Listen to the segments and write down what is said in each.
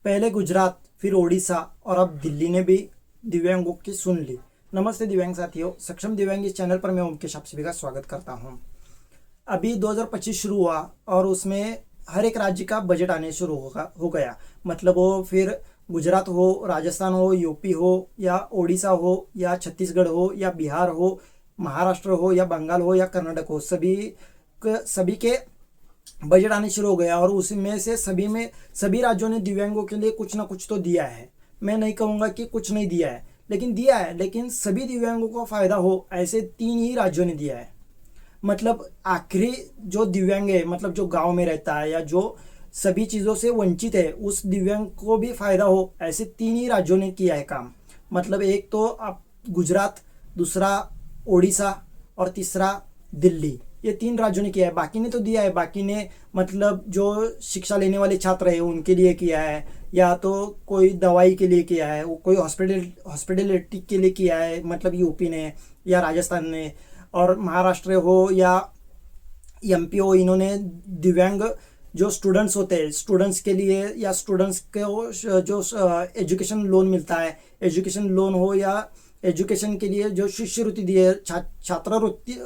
पहले गुजरात, फिर ओडिशा और अब दिल्ली ने भी दिव्यांगों की सुन ली। नमस्ते दिव्यांग साथियों, सक्षम दिव्यांग इस चैनल पर मैं उनके आप सभी का स्वागत करता हूं। अभी 2025 शुरू हुआ और उसमें हर एक राज्य का बजट आने शुरू हो गया। मतलब वो फिर गुजरात हो, राजस्थान हो, यूपी हो या ओडिशा हो या छत्तीसगढ़ हो या बिहार हो, महाराष्ट्र हो या बंगाल हो या कर्नाटक हो, सभी के बजट आने शुरू हो गया। और उसमें से सभी राज्यों ने दिव्यांगों के लिए कुछ ना कुछ तो दिया है। मैं नहीं कहूँगा कि कुछ नहीं दिया है, लेकिन दिया है। लेकिन सभी दिव्यांगों को फ़ायदा हो ऐसे 3 ही राज्यों ने दिया है। मतलब आखिरी जो दिव्यांग है, मतलब जो गांव में रहता है या जो सभी चीज़ों से वंचित है, उस दिव्यांग को भी फ़ायदा हो ऐसे 3 ही राज्यों ने किया है काम। मतलब एक तो अब गुजरात, दूसरा ओडिशा और तीसरा दिल्ली। ये 3 राज्यों ने किया है। बाकी ने तो दिया है, बाकी ने मतलब जो शिक्षा लेने वाले छात्र हैं उनके लिए किया है, या तो कोई दवाई के लिए किया है, वो कोई हॉस्पिटलिटी के लिए किया है, मतलब यूपी ने या राजस्थान ने। और महाराष्ट्र हो या एमपी हो, इन्होंने दिव्यांग जो स्टूडेंट्स होते हैं, स्टूडेंट्स के लिए या स्टूडेंट्स को जो एजुकेशन लोन मिलता है, एजुकेशन लोन हो या एजुकेशन के लिए जो शिष्यवृत्ति दी है, छात्रवृत्ति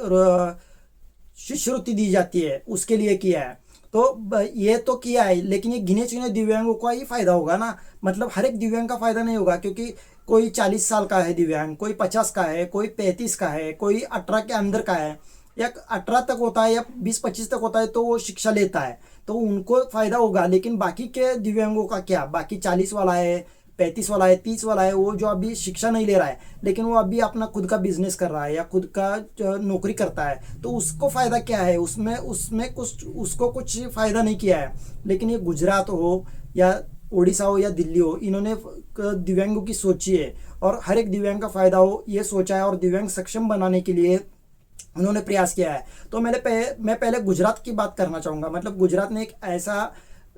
शिष्यवृत्ति दी जाती है, उसके लिए किया है। तो ये तो किया है, लेकिन ये गिने चुने दिव्यांगों का ही फायदा होगा ना। मतलब हर एक दिव्यांग का फायदा नहीं होगा, क्योंकि कोई 40 साल का है दिव्यांग, कोई 50 का है, कोई 35 का है, कोई 18 के अंदर का है, या 18 तक होता है या 20-25 तक होता है, तो वो शिक्षा लेता है, तो उनको फायदा होगा। लेकिन बाकी के दिव्यांगों का क्या? बाकी 40 वाला है, 35 वाला है, 30 वाला है, वो जो अभी शिक्षा नहीं ले रहा है, लेकिन वो अभी अपना खुद का बिजनेस कर रहा है या खुद का नौकरी करता है, तो उसको फ़ायदा क्या है? उसमें कुछ उसको कुछ फ़ायदा नहीं किया है। लेकिन ये गुजरात हो या उड़ीसा हो या दिल्ली हो, इन्होंने दिव्यांगों की सोची है और हर एक दिव्यांग का फ़ायदा हो ये सोचा है, और दिव्यांग सक्षम बनाने के लिए उन्होंने प्रयास किया है। तो मैं पहले गुजरात की बात करना चाहूँगा। मतलब गुजरात ने एक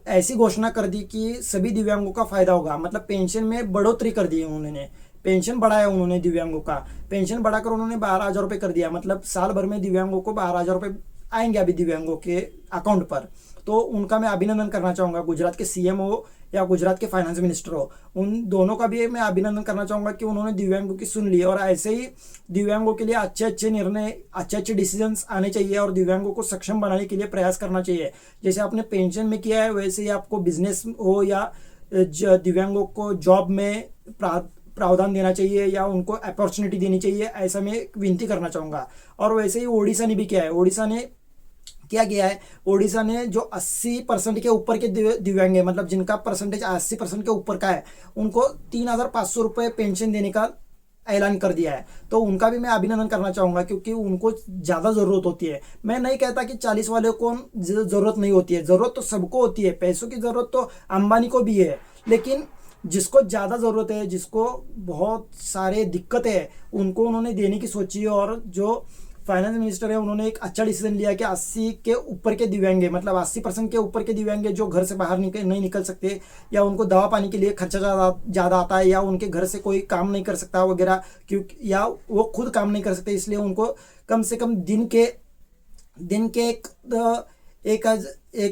ऐसी घोषणा कर दी कि सभी दिव्यांगों का फायदा होगा। मतलब पेंशन में बढ़ोतरी कर दी उन्होंने, पेंशन बढ़ाया उन्होंने दिव्यांगों का, पेंशन बढ़ाकर उन्होंने 12,000 रुपये कर दिया। मतलब साल भर में दिव्यांगों को 12,000 रुपये आएंगे अभी दिव्यांगों के अकाउंट पर। तो उनका मैं अभिनंदन करना चाहूँगा, गुजरात के सीएम हो या गुजरात के फाइनेंस मिनिस्टर हो, उन दोनों का भी मैं अभिनंदन करना चाहूँगा कि उन्होंने दिव्यांगों की सुन ली। और ऐसे ही दिव्यांगों के लिए अच्छे अच्छे निर्णय, अच्छे अच्छे डिसीजंस आने चाहिए और दिव्यांगों को सक्षम बनाने के लिए प्रयास करना चाहिए। जैसे आपने पेंशन में किया है, वैसे ही आपको बिजनेस हो या दिव्यांगों को जॉब में प्रावधान देना चाहिए या उनको अपॉर्चुनिटी देनी चाहिए, ऐसा मैं विनती करना चाहूँगा। और वैसे ही ओडिशा ने भी किया है। ओडिशा ने क्या किया है? ओडिशा ने जो 80% के ऊपर के दिव्यांग है, मतलब जिनका परसेंटेज 80% के ऊपर का है, उनको 3,500 रुपये पेंशन देने का ऐलान कर दिया है। तो उनका भी मैं अभिनंदन करना चाहूँगा, क्योंकि उनको ज़्यादा ज़रूरत होती है। मैं नहीं कहता कि 40 वाले को ज़रूरत नहीं होती है, ज़रूरत तो सबको होती है। पैसों की ज़रूरत तो अंबानी को भी है, लेकिन जिसको ज़्यादा ज़रूरत है, जिसको बहुत सारे दिक्कत है, उनको उन्होंने देने की सोची। और जो फाइनेंस मिनिस्टर है, उन्होंने एक अच्छा डिसीजन लिया कि 80 के ऊपर के दिव्यांग, मतलब 80% के ऊपर के दिव्यांग जो घर से बाहर नहीं निकल सकते, या उनको दवा पानी के लिए खर्चा ज़्यादा आता है, या उनके घर से कोई काम नहीं कर सकता वगैरह, क्योंकि या वो खुद काम नहीं कर सकते, इसलिए उनको कम से कम दिन के एक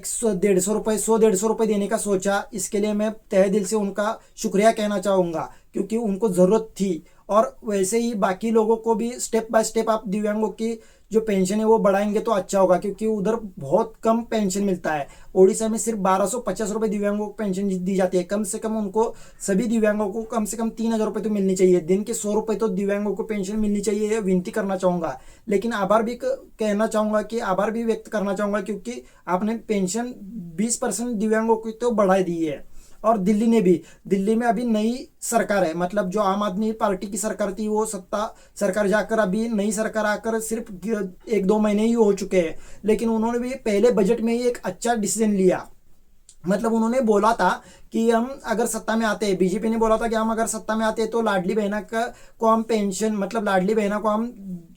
100-150 रुपये देने का सोचा। इसके लिए मैं तहे दिल से उनका शुक्रिया कहना चाहूँगा, क्योंकि उनको ज़रूरत थी। और वैसे ही बाकी लोगों को भी स्टेप बाय स्टेप आप दिव्यांगों की जो पेंशन है वो बढ़ाएंगे तो अच्छा होगा, क्योंकि उधर बहुत कम पेंशन मिलता है। ओडिशा में सिर्फ 1,250 रुपये दिव्यांगों को पेंशन दी जाती है। कम से कम उनको, सभी दिव्यांगों को कम से कम 3,000 रुपये तो मिलनी चाहिए। दिन के 100 रुपये तो दिव्यांगों को पेंशन मिलनी चाहिए, ये विनती करना चाहूँगा। लेकिन आभार भी कहना चाहूँगा कि आभार भी व्यक्त करना चाहूँगा, क्योंकि आपने पेंशन 20% दिव्यांगों की तो बढ़ा दी है। और दिल्ली में अभी नई सरकार है। मतलब जो आम आदमी पार्टी की सरकार थी, वो सरकार जाकर अभी नई सरकार आकर सिर्फ 1-2 महीने ही हो चुके हैं, लेकिन उन्होंने भी पहले बजट में ही एक अच्छा डिसीजन लिया। मतलब उन्होंने बोला था कि हम अगर सत्ता में आते हैं, बीजेपी ने बोला था कि हम अगर सत्ता में आते हैं तो लाडली बहना को हम पेंशन, मतलब लाडली बहना को हम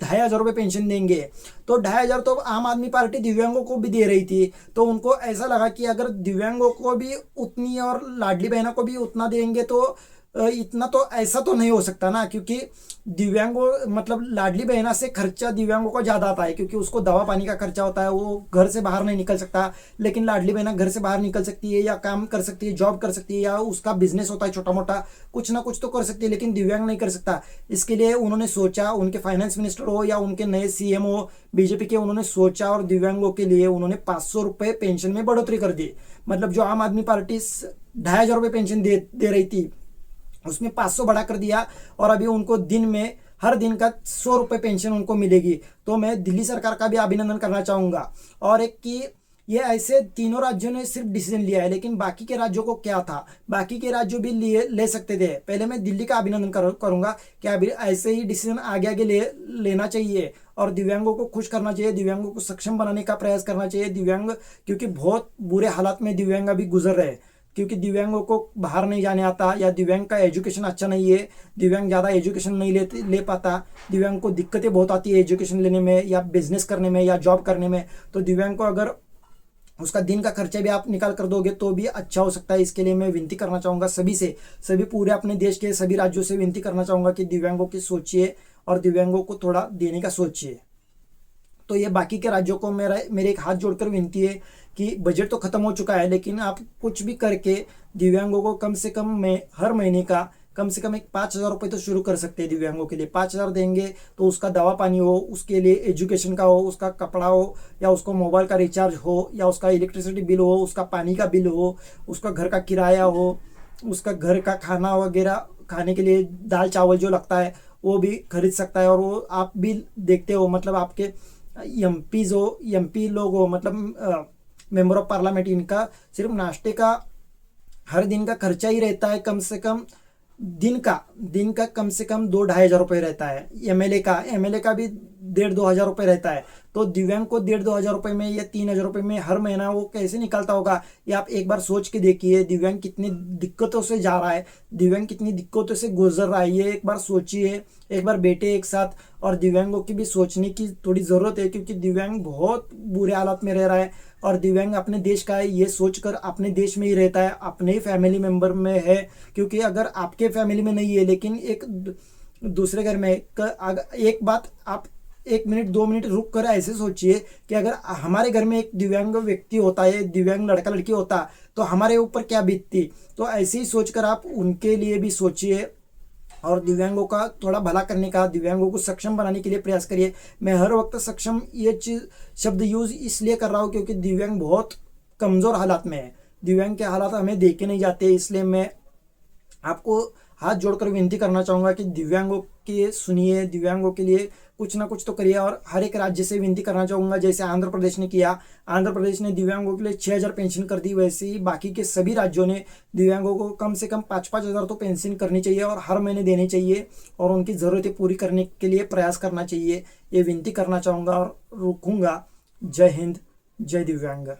2,500 रुपये पेंशन देंगे। तो 2,500 तो आम आदमी पार्टी दिव्यांगों को भी दे रही थी, तो उनको ऐसा लगा कि अगर दिव्यांगों को भी उतनी और लाडली बहना को भी उतना देंगे तो इतना तो ऐसा तो नहीं हो सकता ना, क्योंकि दिव्यांगों मतलब लाडली बहना से खर्चा दिव्यांगों को ज़्यादा आता है, क्योंकि उसको दवा पानी का खर्चा होता है, वो घर से बाहर नहीं निकल सकता। लेकिन लाडली बहना घर से बाहर निकल सकती है, या काम कर सकती है, जॉब कर सकती है, या उसका बिजनेस होता है छोटा मोटा, कुछ ना कुछ तो कर सकती है, लेकिन दिव्यांग नहीं कर सकता। इसके लिए उन्होंने सोचा, उनके फाइनेंस मिनिस्टर हो या उनके नए सीएम हो बीजेपी के, उन्होंने सोचा और दिव्यांगों के लिए उन्होंने 500 रुपये पेंशन में बढ़ोतरी कर दी। मतलब जो आम आदमी पार्टी 2,500 रुपये पेंशन दे रही थी, उसमें 500 बढ़ा कर दिया, और अभी उनको दिन में हर दिन का 100 रुपये पेंशन उनको मिलेगी। तो मैं दिल्ली सरकार का भी अभिनंदन करना चाहूँगा। और एक कि ये ऐसे तीनों राज्यों ने सिर्फ डिसीजन लिया है, लेकिन बाकी के राज्यों को क्या था, बाकी के राज्यों भी ले सकते थे। पहले मैं दिल्ली का अभिनंदन करूँगा कि अभी ऐसे ही डिसीजन आगे आगे लेना चाहिए, और दिव्यांगों को खुश करना चाहिए, दिव्यांगों को सक्षम बनाने का प्रयास करना चाहिए। दिव्यांग क्योंकि बहुत बुरे हालात में दिव्यांग अभी गुजर रहे हैं, क्योंकि दिव्यांगों को बाहर नहीं जाने आता, या दिव्यांग का एजुकेशन अच्छा नहीं है, दिव्यांग ज़्यादा एजुकेशन नहीं ले पाता, दिव्यांग को दिक्कतें बहुत आती है एजुकेशन लेने में, या बिजनेस करने में, या जॉब करने में। तो दिव्यांग को अगर उसका दिन का खर्चा भी आप निकाल कर दोगे तो भी अच्छा हो सकता है। इसके लिए मैं विनती करना चाहूँगा सभी से, सभी पूरे अपने देश के सभी राज्यों से विनती करना चाहूँगा कि दिव्यांगों की सोचिए और दिव्यांगों को थोड़ा देने का सोचिए। तो ये बाकी के राज्यों को मेरे एक हाथ जोड़कर विनती है कि बजट तो खत्म हो चुका है, लेकिन आप कुछ भी करके दिव्यांगों को कम से कम हर महीने का कम से कम एक 5,000 रुपये तो शुरू कर सकते हैं। दिव्यांगों के लिए 5,000 देंगे तो उसका दवा पानी हो, उसके लिए एजुकेशन का हो, उसका कपड़ा हो, या उसको मोबाइल का रिचार्ज हो, या उसका इलेक्ट्रिसिटी बिल हो, उसका पानी का बिल हो, उसका घर का किराया हो, उसका घर का खाना वगैरह खाने के लिए दाल चावल जो लगता है वो भी खरीद सकता है। और वो आप भी देखते हो, मतलब आपके एमपी लोग हो, मतलब मेंबर ऑफ पार्लियामेंट, इनका सिर्फ नाश्ते का हर दिन का खर्चा ही रहता है कम से कम दिन का कम से कम 2-2,500 रुपये रहता है। एमएलए का भी 1,500-2,000 रुपये रहता है। तो दिव्यांग को 1,500-2,000 रुपये में या 3,000 रुपये में हर महीना वो कैसे निकालता होगा, ये आप एक बार सोच के देखिए। दिव्यांग कितनी दिक्कतों से जा रहा है, दिव्यांग कितनी दिक्कतों से गुजर रहा है, ये एक बार सोचिए। एक बार बैठे एक साथ, और दिव्यांगों की भी सोचने की थोड़ी ज़रूरत है, क्योंकि दिव्यांग बहुत बुरे हालात में रह रहा है। और दिव्यांग अपने देश का है, ये सोचकर अपने देश में ही रहता है, अपने ही फैमिली मेम्बर में है। क्योंकि अगर आपके फैमिली में नहीं है, लेकिन एक दूसरे घर में एक बात आप 1 मिनट 2 मिनट रुक कर ऐसे सोचिए कि अगर हमारे घर में एक दिव्यांग व्यक्ति होता है, दिव्यांग लड़का लड़की होता, तो हमारे ऊपर क्या बीतती। तो ऐसे ही सोचकर आप उनके लिए भी सोचिए, और दिव्यांगों का थोड़ा भला करने का, दिव्यांगों को सक्षम बनाने के लिए प्रयास करिए। मैं हर वक्त सक्षम ये शब्द यूज़ इसलिए कर रहा हूँ क्योंकि दिव्यांग बहुत कमज़ोर हालात में है, दिव्यांग के हालात हमें देखे नहीं जाते। इसलिए मैं आपको हाथ जोड़कर विनती करना चाहूँगा कि दिव्यांगों के सुनिए, दिव्यांगों के लिए कुछ ना कुछ तो करिए। और हर एक राज्य से विनती करना चाहूँगा, जैसे आंध्र प्रदेश ने किया, आंध्र प्रदेश ने दिव्यांगों के लिए 6,000 पेंशन कर दी, वैसे ही बाकी के सभी राज्यों ने दिव्यांगों को कम से कम 5-5 हज़ार तो पेंशन करनी चाहिए, और हर महीने देनी चाहिए, और उनकी ज़रूरतें पूरी करने के लिए प्रयास करना चाहिए। ये विनती करना चाहूँगा और रुकूँगा। जय हिंद, जय दिव्यांग।